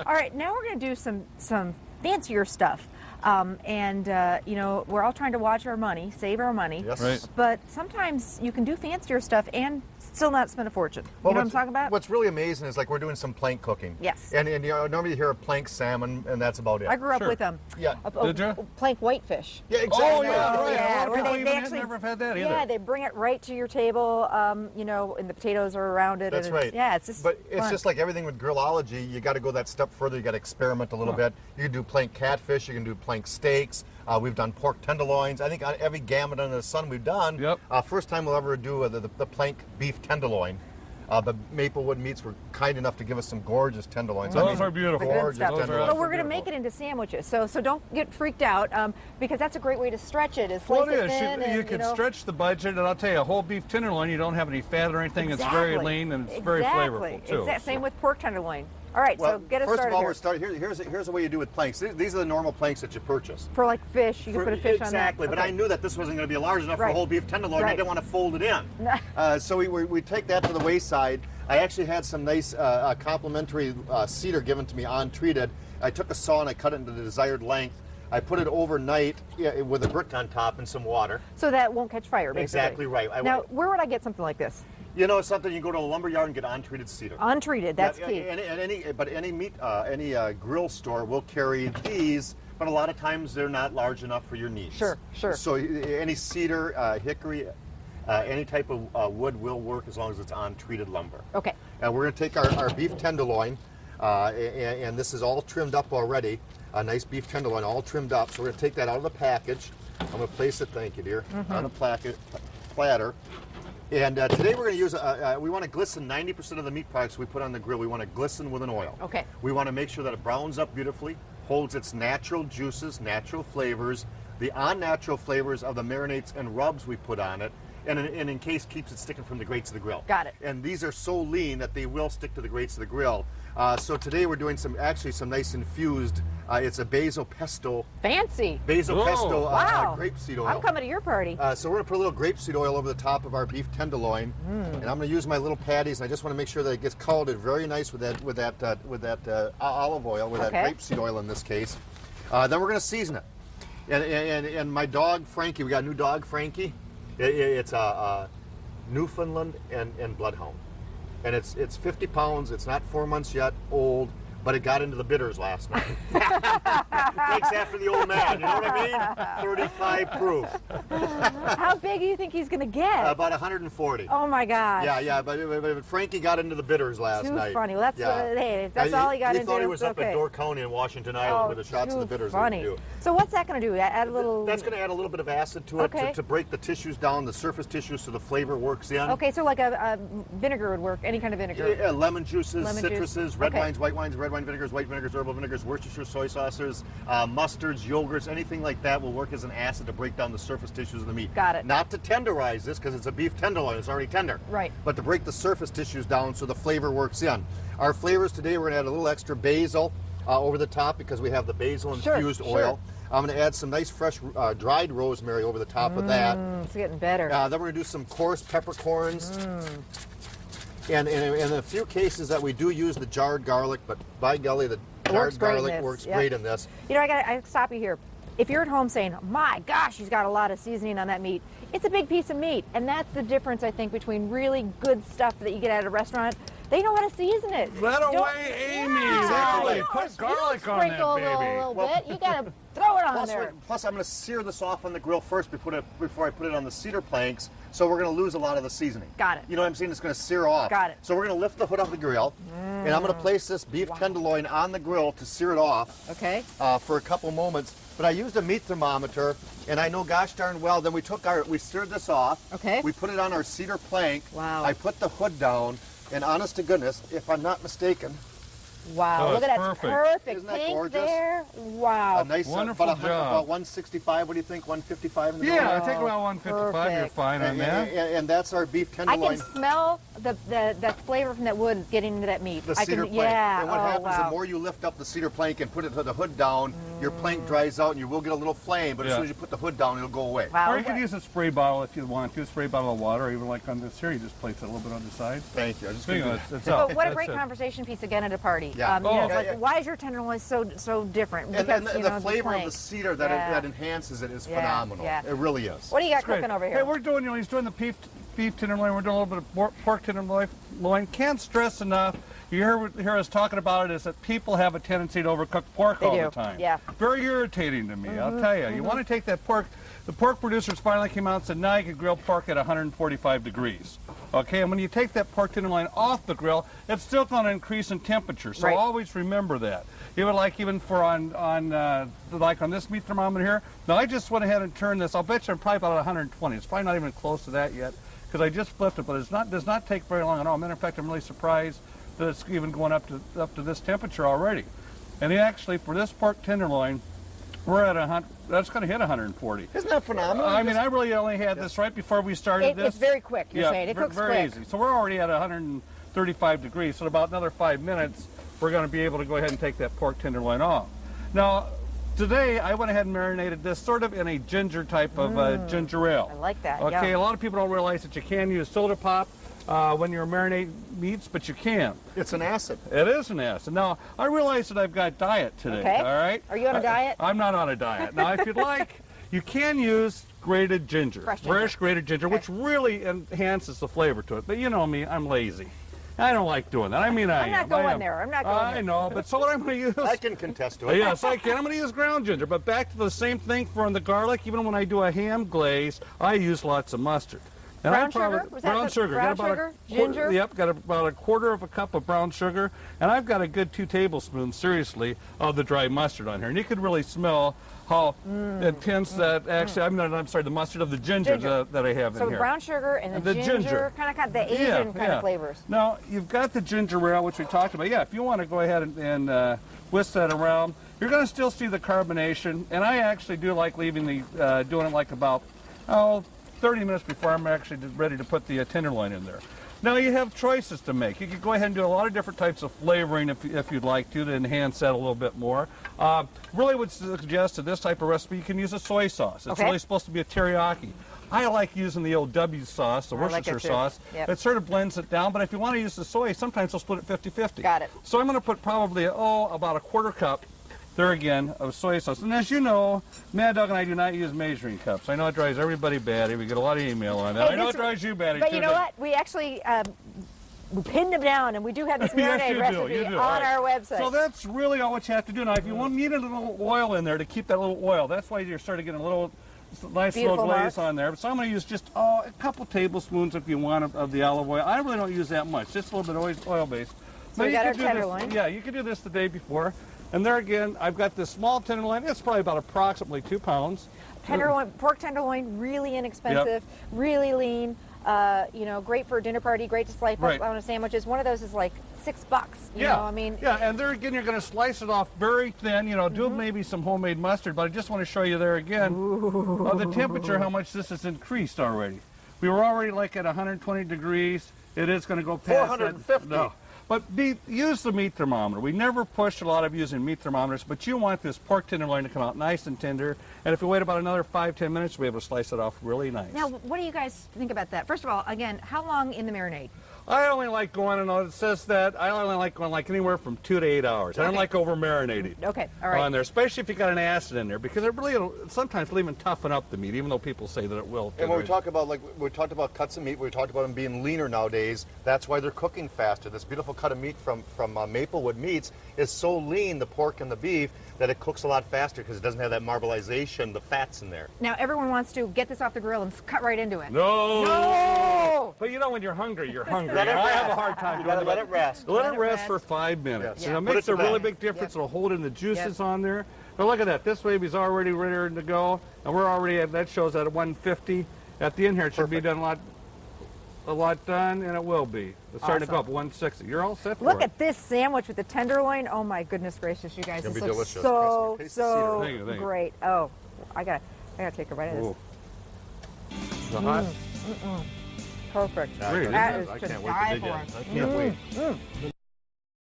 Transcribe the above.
All right, now we're going to do some fancier stuff. You know, we're all trying to watch our money, save our money. Yes. Right. But sometimes you can do fancier stuff and still not spend a fortune. Well, you know what I'm talking about? What's really amazing is like we're doing some plank cooking. Yes. And you know, normally you hear of plank salmon, and that's about it. I grew up Sure. with them. Yeah. Did ya? Plank whitefish. Yeah, exactly. Oh, yeah, right. Yeah, A lot of where people they even actually never have had that either. Yeah, they bring it right to your table, you know, and the potatoes are around it. That's and right. Yeah, it's just But it's fun. just like everything with grillology, you got to go that step further. You got to experiment a little bit. You can do plank catfish. You can do plank steaks. We've done pork tenderloins. I think on every gamut under the sun we've done. Yep. First time we'll ever do the plank beef tenderloin. But Maplewood Meats were kind enough to give us some gorgeous tenderloins. Those are beautiful. The good Gorgeous stuff. Those are tenderloins. But we're going to beautiful. make it into sandwiches, so don't get freaked out because that's a great way to stretch it. Is slice Well, it it is. thin You and, can know, stretch the budget, and I'll tell you, a whole beef tenderloin, you don't have any fat or anything. It's very Exactly. lean and it's very flavorful too. Same with pork tenderloin. All right, Well, so get us first started of all, here. we're starting. Here's the way you do with planks. These are the normal planks that you purchase. For like fish, you can put a fish on that. Exactly, but Okay. I knew that this wasn't going to be large enough for Right. a whole beef tenderloin. I Right. didn't want to fold it in. So we take that to the wayside. I actually had some nice complimentary cedar given to me untreated. I took a saw and I cut it into the desired length. I put it overnight with a brick on top and some water. So that won't catch fire, basically. Exactly right. Now, where would I get something like this? You know something? You go to a lumber yard and get untreated cedar. Untreated, that's Yeah, key. Any grill store will carry these, but a lot of times they're not large enough for your needs. Sure, sure. So any cedar, hickory, any type of wood will work as long as it's untreated lumber. Okay. And we're going to take our beef tenderloin, and this is all trimmed up already. A nice beef tenderloin, all trimmed up. So we're going to take that out of the package. I'm going to place it, thank you, dear, on a platter. And today we're going to use, we want to glisten 90% of the meat products we put on the grill. We want to glisten with an oil. Okay. We want to make sure that it browns up beautifully, holds its natural juices, natural flavors, the unnatural flavors of the marinades and rubs we put on it, and in case keeps it sticking from the grates of the grill. Got it. And these are so lean that they will stick to the grates of the grill. So today we're doing some nice infused, it's a basil pesto. Fancy. Basil Whoa. pesto Wow. grapeseed oil. I'm coming to your party. So we're going to put a little grapeseed oil over the top of our beef tenderloin, and I'm going to use my little patties. And I just want to make sure that it gets colored very nice with that olive oil, with that Okay. grapeseed oil in this case. Then we're going to season it. And my dog Frankie, we got a new dog Frankie. It's a Newfoundland and Bloodhound, and it's 50 pounds. It's not 4 months yet old. But it got into the bitters last night. Takes after the old man, you know what I mean? 35 proof. How big do you think he's going to get? About 140. Oh my gosh. Yeah, but Frankie got into the bitters last Too night. funny. Well, that's hey, if that's all he got He into. thought he was it's up okay. at Door County in Washington Island with the shots of the bitters. that Funny. we do. So what's that going to do? Add a little. That's going to add a little bit of acid to it Okay. to break the tissues down, the surface tissues, so the flavor works in. Okay, so like a vinegar would work. Any kind of vinegar. Yeah, lemon juices, Lemon juice. citruses, red Okay. wines, white wines, red wine vinegars, white vinegars, herbal vinegars, Worcestershire soy sauces, mustards, yogurts, anything like that will work as an acid to break down the surface tissues of the meat. Got it. Not to tenderize this because it's a beef tenderloin, it's already tender. Right. But to break the surface tissues down so the flavor works in. Our flavors today, we're going to add a little extra basil over the top because we have the basil infused oil. I'm going to add some nice fresh dried rosemary over the top of that. It's getting better. Then we're going to do some coarse peppercorns. And in a few cases that we do use the jarred garlic, but by golly, the jarred garlic works great in this. You know, I stop you here. If you're at home saying, my gosh, he's got a lot of seasoning on that meat, it's a big piece of meat. And that's the difference, I think, between really good stuff that you get at a restaurant. They know how to season it. That away, Amy. Exactly. Really. Put garlic on that, Sprinkle baby. a little bit. You got to throw it on there. Plus, I'm going to sear this off on the grill first before I put it on the cedar planks, so we're going to lose a lot of the seasoning. Got it. You know what I'm saying? It's going to sear off. Got it. So we're going to lift the hood off the grill, and I'm going to place this beef tenderloin on the grill to sear it off. Okay. For a couple moments. But I used a meat thermometer, and I know gosh darn well, then we seared this off. Okay. We put it on our cedar plank. Wow. I put the hood down, and honest to goodness, if I'm not mistaken, Wow, Oh, look at that. it's It's perfect. perfect. Isn't that Pink gorgeous? there. Wow. a nice, Wonderful about job. 165, what do you think, 155 in the Yeah, I middle? think about 155. You're Perfect. fine on that. And that's our beef I tenderloin. can smell that flavor from that wood getting into that meat. The I cedar can, plank. yeah. And what oh, happens, wow. the more you lift up the cedar plank and put the hood down, your plank dries out and you will get a little flame, but as soon as you put the hood down, it'll go away. Wow. Or you could use a spray bottle if you want to, spray bottle of water, or even like on this here, you just place it a little bit on the side. Thank you. I just It's out. But what a That's great it. conversation piece again at a party. Yeah. You know, it's Yeah, like, yeah. why is your tenderloin so different? And Because, you the know, flavor of plank. the cedar that enhances it is Yeah, phenomenal. yeah. It really is. What do you got It's great. cooking over Hey, here? we're doing, he's doing the beef tenderloin. We're doing a little bit of pork tenderloin. Can't stress enough. You hear us talking about it is that people have a tendency to overcook pork all do. the time. Yeah. Very irritating to me, I'll tell you. You want to take that pork. The pork producers finally came out and said, now you can grill pork at 145 degrees. Okay, and when you take that pork tenderloin off the grill, it's still going to increase in temperature. So Right. always remember that. Even like for like on this meat thermometer here. Now I just went ahead and turned this. I'll bet you I'm probably about 120. It's probably not even close to that yet because I just flipped it. But it does not take very long at all. Matter of fact, I'm really surprised that it's even going up to this temperature already. And actually, for this pork tenderloin, we're at that's going to hit 140. Isn't that phenomenal? I mean, I really only had this right before we started this. It's very quick, you're saying. It cooks very quick. easy. So we're already at 135 degrees. So in about another 5 minutes, we're going to be able to go ahead and take that pork tenderloin off. Now, today I went ahead and marinated this sort of in a ginger type of ginger ale. I like that. Okay, yeah. a lot of people don't realize that you can use soda pop when you're marinating meats, but you can. It's an acid. It is an acid. Now, I realize that I've got diet today, Okay. all right? Are you on a diet? I'm not on a diet. Now, if you'd like, you can use grated ginger, Fresh grated ginger, which really enhances the flavor to it. But you know me, I'm lazy. I don't like doing that. I mean, I'm not am. going there. I'm not going I there. know, but so what I'm going to use... I can contest to it. Yes, I can. I'm going to use ground ginger. But back to the same thing for the garlic. Even when I do a ham glaze, I use lots of mustard. And Brown I probably, sugar? Was that brown the sugar. brown Got about sugar? a quarter, Ginger? Yep, got about a quarter of a cup of brown sugar, and I've got a good 2 tablespoons, seriously, of the dry mustard on here. And you could really smell how intense that actually. I'm sorry, the mustard of the ginger. That I have in So here. brown sugar and the ginger, kind of got the Asian kind of flavors. Now, you've got the ginger ale, which we talked about. Yeah, if you want to go ahead and whisk that around, you're going to still see the carbonation. And I actually do like leaving the, doing it like about, 30 minutes before I'm actually ready to put the tenderloin in there. Now, you have choices to make. You could go ahead and do a lot of different types of flavoring if you'd like to enhance that a little bit more. Really would suggest to this type of recipe, you can use a soy sauce. It's really supposed to be a teriyaki. I like using the old W sauce, the Worcestershire sauce. Yep. It sort of blends it down, but if you want to use the soy, sometimes they'll split it 50-50. Got it. So I'm going to put probably, about a quarter cup there again of soy sauce. And as you know, Mad Dog and I do not use measuring cups. I know it drives everybody batty. We get a lot of email on that. Hey, I know it drives you batty but too. you know what? We actually we pinned them down, and we do have this Yes, marinade you do, recipe you do. on Right. our website. So that's really all what you have to do. Now, if you need a little oil in there to keep that little oil, that's why you're starting to get a little nice Beautiful little glaze marks. on there. So I'm going to use just a couple tablespoons, if you want, of the olive oil. I really don't use that much, just a little bit of oil-based. So we got our tenderloin. Yeah, you could do this the day before. And there again, I've got this small tenderloin. It's probably about approximately 2 pounds. Tenderloin, pork tenderloin, really inexpensive, really lean. You know, great for a dinner party, great to slice up on a sandwich. One of those is like $6. You know, I mean. Yeah, and there again, you're going to slice it off very thin. You know, do maybe some homemade mustard. But I just want to show you there again the temperature, how much this has increased already. We were already like at 120 degrees. It is going to go past 450. No. But use the meat thermometer. We never push a lot of using meat thermometers, but you want this pork tenderloin to come out nice and tender. And if we wait about another 5-10 minutes, we'll be able to slice it off really nice. Now, what do you guys think about that? First of all, again, how long in the marinade? I only like going, and it says that, I only like going like anywhere from 2 to 8 hours. I don't like over marinating Okay, all right. on there, especially if you got an acid in there, because it really sometimes will even toughen up the meat, even though people say that it will. And when we talk about, like, we talked about cuts of meat, we talked about them being leaner nowadays. That's why they're cooking faster. This beautiful cut of meat from Maplewood Meats is so lean, the pork and the beef, that it cooks a lot faster because it doesn't have that marbleization, the fats in there. Now, everyone wants to get this off the grill and cut right into it. No! But you know, when you're hungry, you're hungry. Let it I have rest. a hard time You doing gotta it. let it rest. Let it rest for 5 minutes. Yes. You know, it Put makes it a to really bed. big difference. It'll hold in the juices on there. Now look at that. This baby's already ready to go, and we're already at, that shows at 150. At the end here, it should be done a lot done, and it will be. It's starting to go up 160. You're all set for Look it. at this sandwich with the tenderloin. Oh my goodness gracious, you guys! It's This gonna be looks delicious. so Thank you, thank you. great. Oh, I gotta take a bite of this. Is it hot? Perfect. Yeah, Great, That I is to can't wait die to dig in. for. I can't wait.